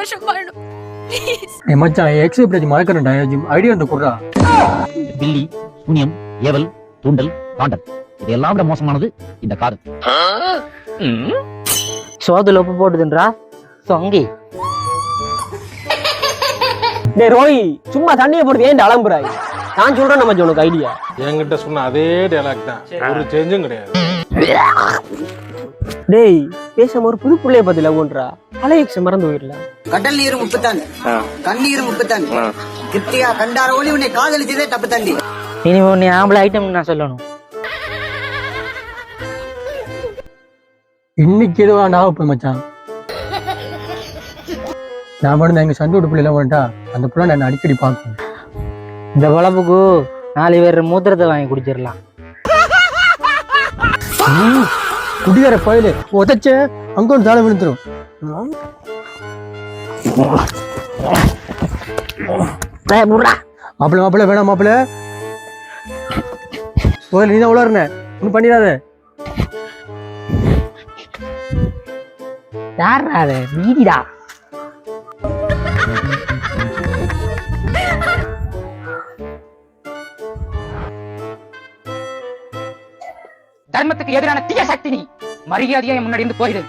சந்தோஷம் பண்ணணும் ப்ளீஸ். ஏய் மச்சான் எக்ஸ் பிரேஜ் மறக்கறேன்டா ஐடியா வந்து குடுறா. பில்லி, சூனியம், ஏவல், தூண்டல், காண்டல் இது எல்லாம் விட மோசமானது இந்த காதல். சோதுல உப்பு போட்டுதுன்றா சொங்கி. டேய் ரோய், சும்மா தண்ணியை போட்டு ஏன் அலம்புறாய்? நான் சொல்றேன் நம்ம உனக்கு ஐடியா. என்கிட்ட சொன்ன அதே டைலாக் தான், ஒரு சேஞ்சும் கிடையாது. டேய் பேசாம ஒரு புது பிள்ளைய பத்தி லவ்ன்றா அலையக்ஸ் மறந்து போயிடலாம். கடல் நீரும் உப்பு தாண்டி, கண்ணீரும் உப்பு தாண்டி, கிருத்தியா கண்டார ஒளி உன்னை காதலிச்சதே தப்பு தாண்டி. இனி நீ ஆம்பளை ஐட்டம் நான் சொல்லணும். இன்னைக்கு எதுவா நான் போய் மச்சான் நான் மட்டும் எங்க சந்து விட்டு பிள்ளைல வந்துட்டா அந்த பிள்ளை நான் அடிக்கடி பார்க்கும். இந்த குழம்புக்கு 4 பேர் மூத்திரத்தை வாங்கி குடிச்சிடலாம். குடிகார கோயிலு உதச்ச அங்க ஒரு தாளம் விழுந்துரும். மாப்பிள்ள மாப்பிள்ள வேணாம் மாப்பிள்ள கோயில் நீதான் உளர்ன ஒன்னும் பண்ணிடாத. யாரா அது வீடிடா. தர்மத்துக்கு எதிரான தீய சக்தி நீ மரியாதையா முன்னாடி இருந்து போயிடு.